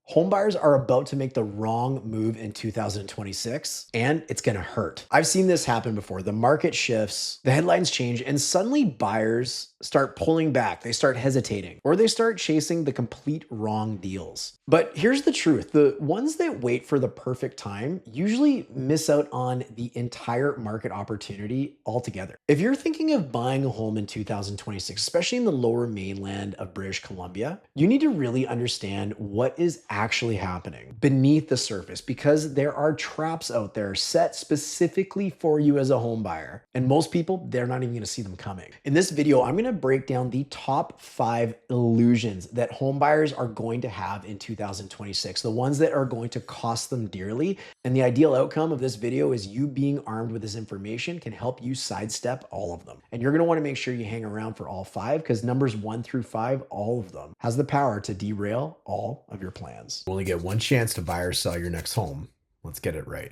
Home buyers are about to make the wrong move in 2026, and it's gonna hurt. I've seen this happen before. The market shifts, the headlines change, and suddenly buyers start pulling back. They start hesitating, or they start chasing the complete wrong deals. But here's the truth, the ones that wait for the perfect time usually miss out on the entire market opportunity altogether. If you're thinking of buying a home in 2026, especially in the lower mainland of British Columbia, you need to really understand what is actually happening beneath the surface, because there are traps out there set specifically for you as a home buyer. And most people, they're not even gonna see them coming. In this video, I'm gonna break down the top 5 illusions that home buyers are going to have in 2026, the ones that are going to cost them dearly. And the ideal outcome of this video is you being armed with this information can help you sidestep all of them. And you're gonna wanna make sure you hang around for all 5, because numbers 1 through 5, all of them, has the power to derail all of your plans. You only get one chance to buy or sell your next home. Let's get it right.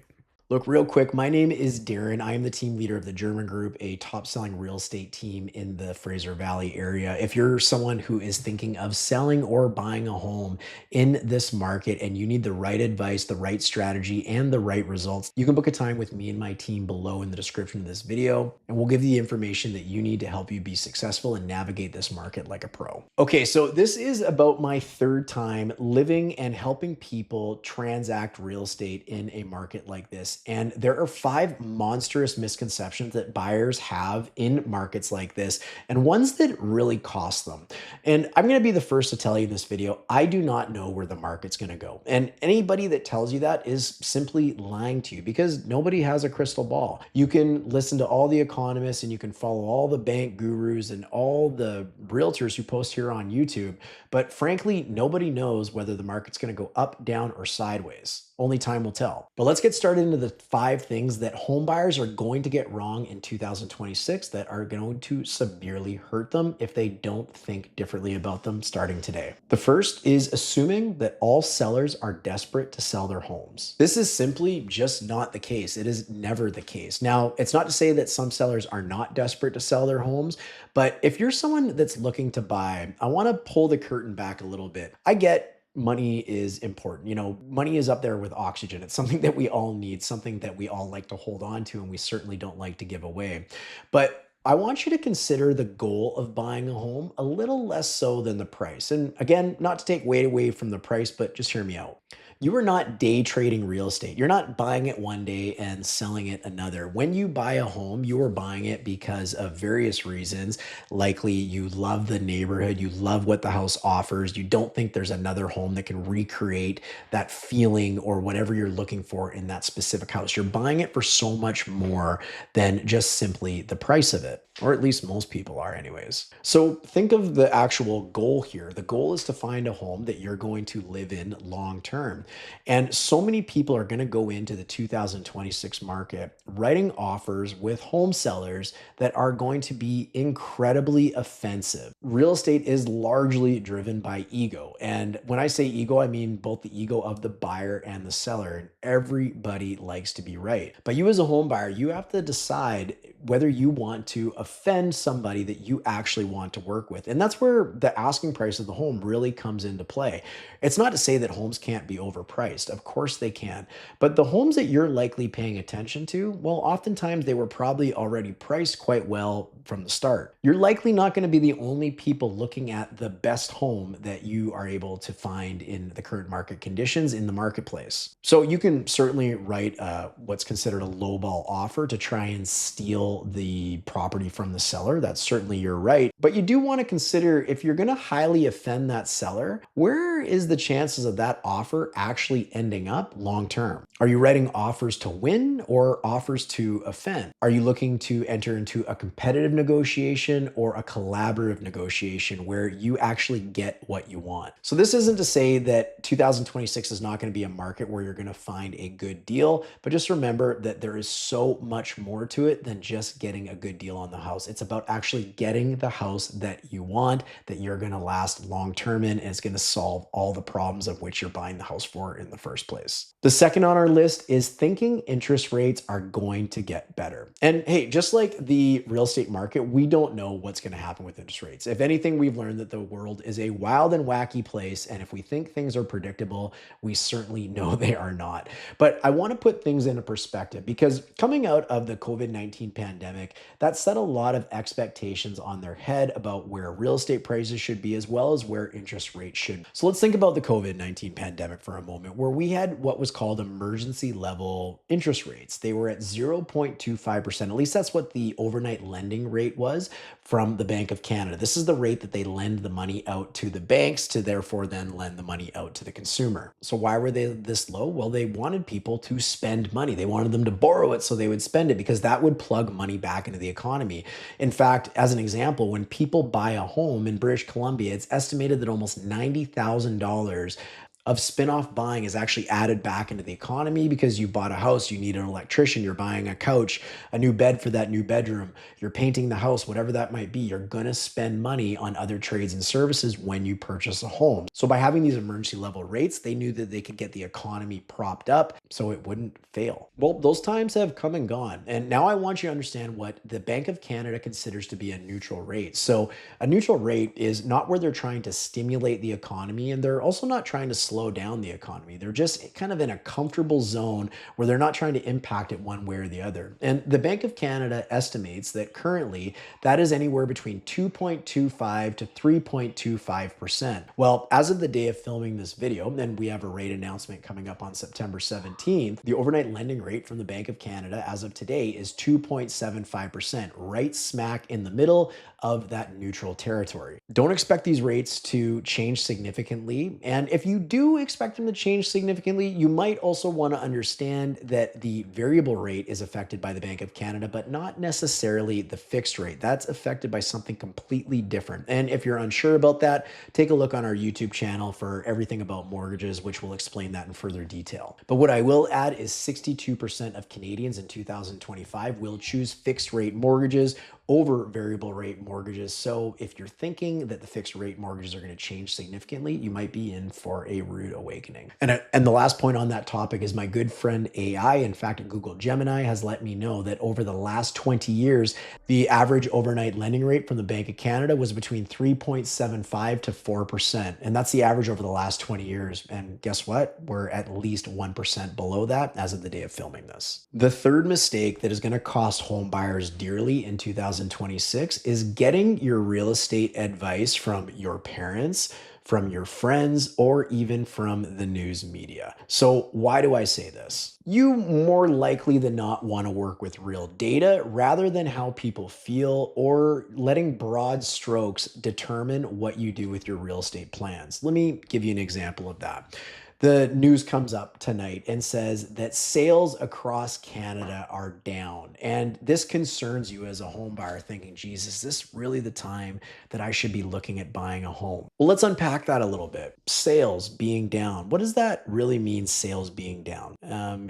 Look, real quick, my name is Darren. I am the team leader of the German Group, a top-selling real estate team in the Fraser Valley area. If you're someone who is thinking of selling or buying a home in this market and you need the right advice, the right strategy, and the right results, you can book a time with me and my team below in the description of this video, and we'll give you the information that you need to help you be successful and navigate this market like a pro. Okay, so this is about my 3rd time living and helping people transact real estate in a market like this. And there are 5 monstrous misconceptions that buyers have in markets like this, and ones that really cost them. And I'm going to be the first to tell you in this video, I do not know where the market's going to go. And anybody that tells you that is simply lying to you, because nobody has a crystal ball. You can listen to all the economists and you can follow all the bank gurus and all the realtors who post here on YouTube. But frankly, nobody knows whether the market's going to go up, down, or sideways. Only time will tell. But let's get started into the 5 things that home buyers are going to get wrong in 2026 that are going to severely hurt them if they don't think differently about them starting today. The first is assuming that all sellers are desperate to sell their homes. This is simply just not the case. It is never the case. Now, it's not to say that some sellers are not desperate to sell their homes, but if you're someone that's looking to buy, I want to pull the curtain back a little bit. I get money is important. You know, money is up there with oxygen. It's something that we all need, something that we all like to hold on to, and we certainly don't like to give away. But I want you to consider the goal of buying a home a little less so than the price. And again, not to take weight away from the price, but just hear me out. You are not day trading real estate. You're not buying it one day and selling it another. When you buy a home, you are buying it because of various reasons. Likely you love the neighborhood, you love what the house offers, you don't think there's another home that can recreate that feeling or whatever you're looking for in that specific house. You're buying it for so much more than just simply the price of it, or at least most people are anyways. So think of the actual goal here. The goal is to find a home that you're going to live in long term. And so many people are going to go into the 2026 market writing offers with home sellers that are going to be incredibly offensive. Real estate is largely driven by ego. And when I say ego, I mean both the ego of the buyer and the seller. And everybody likes to be right. But you as a home buyer, you have to decide whether you want to offend somebody that you actually want to work with. And that's where the asking price of the home really comes into play. It's not to say that homes can't be overpriced. Of course they can. But the homes that you're likely paying attention to, well, oftentimes they were probably already priced quite well from the start. You're likely not going to be the only people looking at the best home that you are able to find in the current market conditions in the marketplace. So you can certainly write what's considered a lowball offer to try and steal the property from the seller. That's certainly your right. But you do want to consider, if you're going to highly offend that seller, where is the chances of that offer actually ending up long term? Are you writing offers to win or offers to offend? Are you looking to enter into a competitive negotiation or a collaborative negotiation where you actually get what you want? So this isn't to say that 2026 is not going to be a market where you're going to find a good deal, but just remember that there is so much more to it than just getting a good deal on the house. It's about actually getting the house that you want, that you're going to last long term in, and it's going to solve all the problems of which you're buying the house for in the first place. The second on our list is thinking interest rates are going to get better. And hey, just like the real estate market, we don't know what's going to happen with interest rates. If anything, we've learned that the world is a wild and wacky place. And if we think things are predictable, we certainly know they are not. But I want to put things into perspective because coming out of the COVID-19 pandemic, that set a lot of expectations on their head about where real estate prices should be as well as where interest rates should. So let's think about the COVID-19 pandemic for a moment, where we had what was called emergency level interest rates. They were at 0.25%. At least that's what the overnight lending rate was from the Bank of Canada. This is the rate that they lend the money out to the banks to therefore then lend the money out to the consumer. So why were they this low? Well, they wanted people to spend money. They wanted them to borrow it so they would spend it because that would plug money back into the economy. In fact, as an example, when people buy a home in British Columbia, it's estimated that almost $90,000 of spin-off buying is actually added back into the economy because you bought a house, you need an electrician, you're buying a couch, a new bed for that new bedroom, you're painting the house, whatever that might be, you're gonna spend money on other trades and services when you purchase a home. So by having these emergency level rates, they knew that they could get the economy propped up so it wouldn't fail. Well, those times have come and gone. And now I want you to understand what the Bank of Canada considers to be a neutral rate. So a neutral rate is not where they're trying to stimulate the economy, and they're also not trying to slow down the economy. They're just kind of in a comfortable zone where they're not trying to impact it one way or the other. And the Bank of Canada estimates that currently that is anywhere between 2.25 to 3.25%. Well, as of the day of filming this video, and we have a rate announcement coming up on September 17th, the overnight lending rate from the Bank of Canada as of today is 2.75%, right smack in the middle of that neutral territory. Don't expect these rates to change significantly. And if you do expect them to change significantly, you might also want to understand that the variable rate is affected by the Bank of Canada, but not necessarily the fixed rate. That's affected by something completely different. And if you're unsure about that, take a look on our YouTube channel for everything about mortgages, which will explain that in further detail. But what I will add is 62% of Canadians in 2025 will choose fixed rate mortgages over variable rate mortgages. So if you're thinking that the fixed rate mortgages are going to change significantly, you might be in for a rude awakening. And the last point on that topic is my good friend AI. In fact, Google Gemini has let me know that over the last 20 years, the average overnight lending rate from the Bank of Canada was between 3.75 to 4%. And that's the average over the last 20 years. And guess what? We're at least 1% below that as of the day of filming this. The third mistake that is going to cost home buyers dearly in 2026 is getting your real estate advice from your parents, from your friends, or even from the news media. So why do I say this? You more likely than not want to work with real data rather than how people feel or letting broad strokes determine what you do with your real estate plans. Let me give you an example of that. The news comes up tonight and says that sales across Canada are down. And this concerns you as a home buyer thinking, geez, is this really the time that I should be looking at buying a home? Well, let's unpack that a little bit. Sales being down. What does that really mean, sales being down?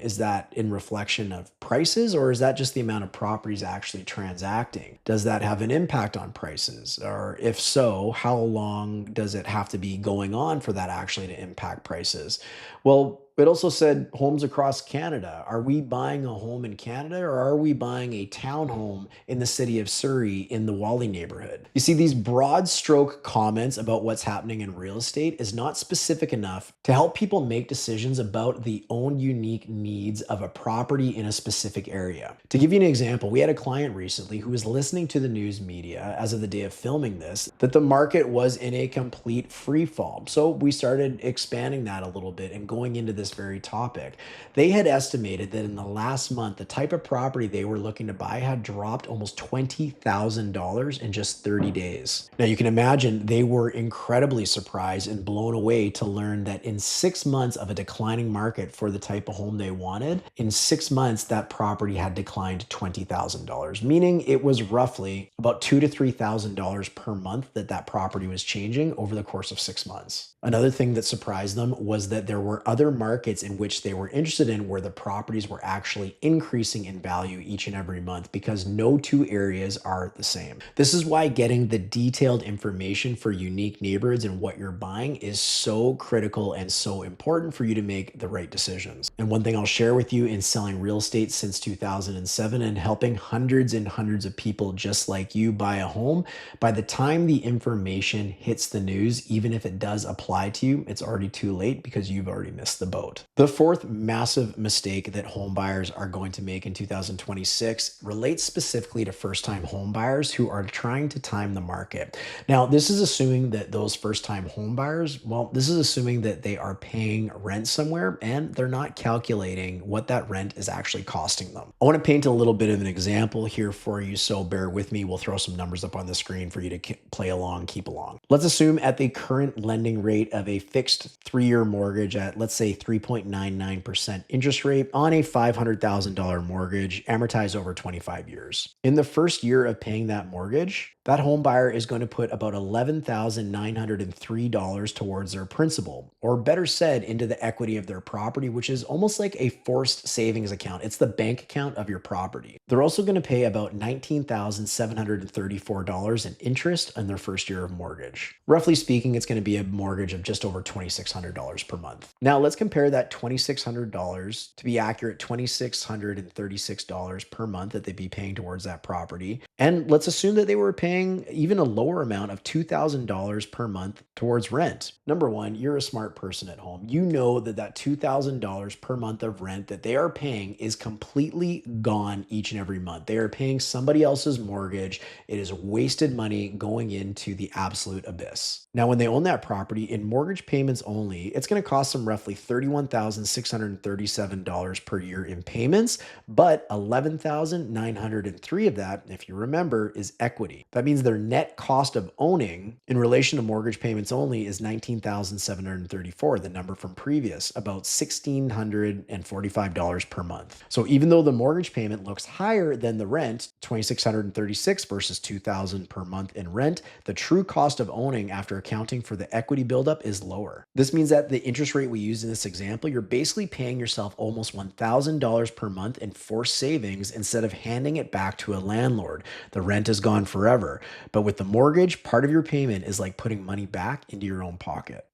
Is that in reflection of prices, or is that just the amount of properties actually transacting? Does that have an impact on prices? Or if so, how long does it have to be going on for that actually to impact prices? Well, it also said homes across Canada. Are we buying a home in Canada, or are we buying a townhome in the city of Surrey in the Wally neighborhood? You see, these broad stroke comments about what's happening in real estate is not specific enough to help people make decisions about the own unique needs of a property in a specific area. To give you an example, we had a client recently who was listening to the news media as of the day of filming this, that the market was in a complete free fall. So we started expanding that a little bit and going into this very topic. They had estimated that in the last month, the type of property they were looking to buy had dropped almost $20,000 in just 30 days. Now you can imagine they were incredibly surprised and blown away to learn that in 6 months of a declining market for the type of home they wanted, in 6 months, that property had declined $20,000, meaning it was roughly about $2,000 to $3,000 per month that property was changing over the course of 6 months. Another thing that surprised them was that there were other markets markets in which they were interested in where the properties were actually increasing in value each and every month, because no two areas are the same. This is why getting the detailed information for unique neighborhoods and what you're buying is so critical and so important for you to make the right decisions. And one thing I'll share with you in selling real estate since 2007 and helping hundreds and hundreds of people just like you buy a home, by the time the information hits the news, even if it does apply to you, it's already too late because you've already missed the boat. The fourth massive mistake that home buyers are going to make in 2026 relates specifically to first-time home buyers who are trying to time the market. Now, this is assuming that those first-time home buyers, well, this is assuming that they are paying rent somewhere and they're not calculating what that rent is actually costing them. I want to paint a little bit of an example here for you, so bear with me. We'll throw some numbers up on the screen for you to play along, keep along. Let's assume at the current lending rate of a fixed 3-year mortgage at, let's say, 3.99% interest rate on a $500,000 mortgage amortized over 25 years. In the first year of paying that mortgage, that home buyer is going to put about $11,903 towards their principal, or better said, into the equity of their property, which is almost like a forced savings account. It's the bank account of your property. They're also going to pay about $19,734 in interest in their first year of mortgage. Roughly speaking, it's going to be a mortgage of just over $2,600 per month. Now, let's compare that $2,600, to be accurate, $2,636 per month that they'd be paying towards that property. And let's assume that they were paying even a lower amount of $2,000 per month towards rent. Number one, you're a smart person at home. You know that that $2,000 per month of rent that they are paying is completely gone each and every month. They are paying somebody else's mortgage. It is wasted money going into the absolute abyss. Now, when they own that property in mortgage payments only, it's going to cost them roughly $31,637 per year in payments, but $11,903 of that, if you remember, is equity. That means their net cost of owning in relation to mortgage payments only is $19,734, the number from previous, about $1,645 per month. So even though the mortgage payment looks higher than the rent, $2,636 versus $2,000 per month in rent, the true cost of owning after accounting for the equity buildup is lower. This means that the interest rate we use in this example, you're basically paying yourself almost $1,000 per month in forced savings instead of handing it back to a landlord. The rent is gone forever. But with the mortgage, part of your payment is like putting money back into your own pocket.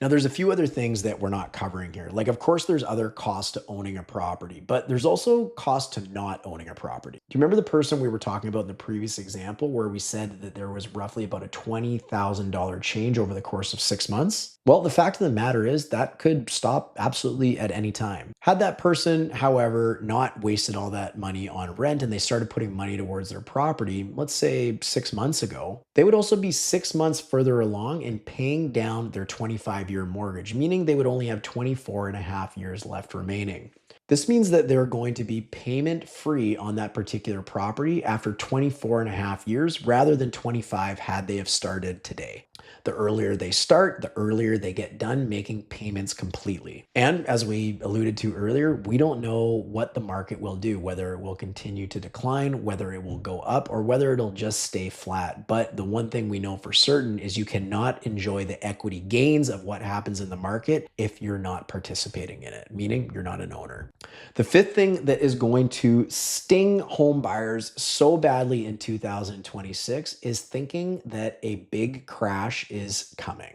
Now, there's a few other things that we're not covering here. Like, of course, there's other costs to owning a property, but there's also costs to not owning a property. Do you remember the person we were talking about in the previous example where we said that there was roughly about a $20,000 change over the course of 6 months? Well, the fact of the matter is that could stop absolutely at any time. Had that person, however, not wasted all that money on rent and they started putting money towards their property, let's say 6 months ago, they would also be 6 months further along in paying down their 25-year mortgage, meaning they would only have 24 and a half years left remaining. This means that they're going to be payment free on that particular property after 24 and a half years rather than 25 had they have started today. The earlier they start, the earlier they get done making payments completely. And as we alluded to earlier, we don't know what the market will do, whether it will continue to decline, whether it will go up, or whether it'll just stay flat. But the one thing we know for certain is you cannot enjoy the equity gains of what happens in the market if you're not participating in it, meaning you're not an owner. The fifth thing that is going to sting home buyers so badly in 2026 is thinking that a big crash is coming.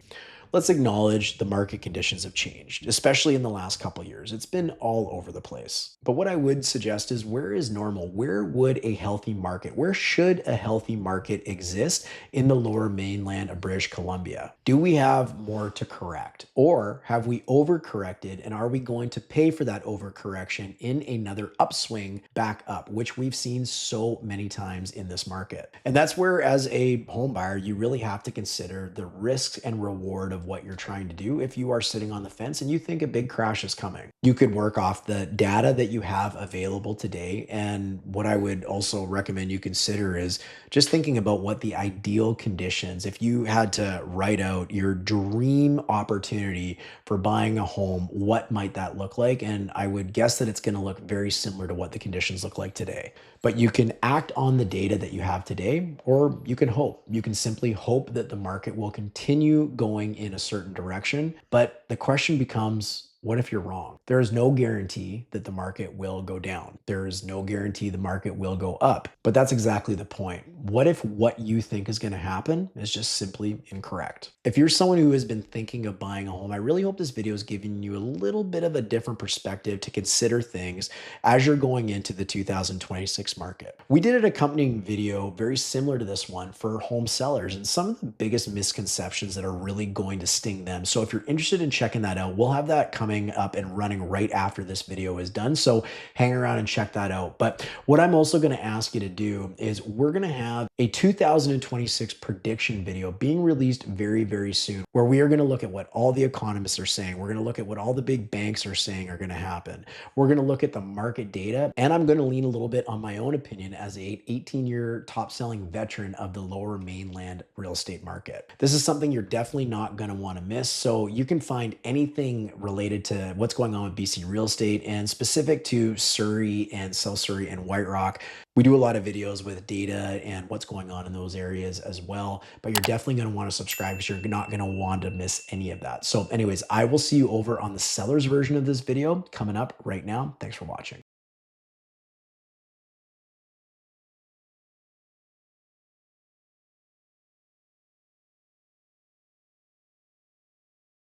Let's acknowledge the market conditions have changed, especially in the last couple of years. It's been all over the place. But what I would suggest is, where is normal? Where would a healthy market, where should a healthy market exist in the lower mainland of British Columbia? Do we have more to correct? Or have we overcorrected, and are we going to pay for that overcorrection in another upswing back up, which we've seen so many times in this market? And that's where, as a home buyer, you really have to consider the risks and reward of what you're trying to do if you are sitting on the fence and you think a big crash is coming. You could work off the data that you have available today. And what I would also recommend you consider is just thinking about what the ideal conditions, if you had to write out your dream opportunity for buying a home, what might that look like? And I would guess that it's going to look very similar to what the conditions look like today. But you can act on the data that you have today, or you can hope. You can simply hope that the market will continue going in a certain direction. But the question becomes, What if you're wrong? There is no guarantee that the market will go down. There is no guarantee the market will go up. But that's exactly the point. What if what you think is going to happen is just simply incorrect? If you're someone who has been thinking of buying a home, I really hope this video is giving you a little bit of a different perspective to consider things as you're going into the 2026 market. We did an accompanying video very similar to this one for home sellers and some of the biggest misconceptions that are really going to sting them. So if you're interested in checking that out, we'll have that coming up and running right after this video is done. So hang around and check that out. But what I'm also going to ask you to do is we're going to have a 2026 prediction video being released very, very soon, where we are going to look at what all the economists are saying. We're going to look at what all the big banks are saying are going to happen. We're going to look at the market data, and I'm going to lean a little bit on my own opinion as a 18-year top selling veteran of the lower mainland real estate market. This is something you're definitely not going to want to miss. So you can find anything related to what's going on with BC real estate and specific to Surrey and South Surrey and White Rock. We do a lot of videos with data and what's going on in those areas as well, but you're definitely going to want to subscribe because you're not going to want to miss any of that. So anyways, I will see you over on the seller's version of this video coming up right now. Thanks for watching.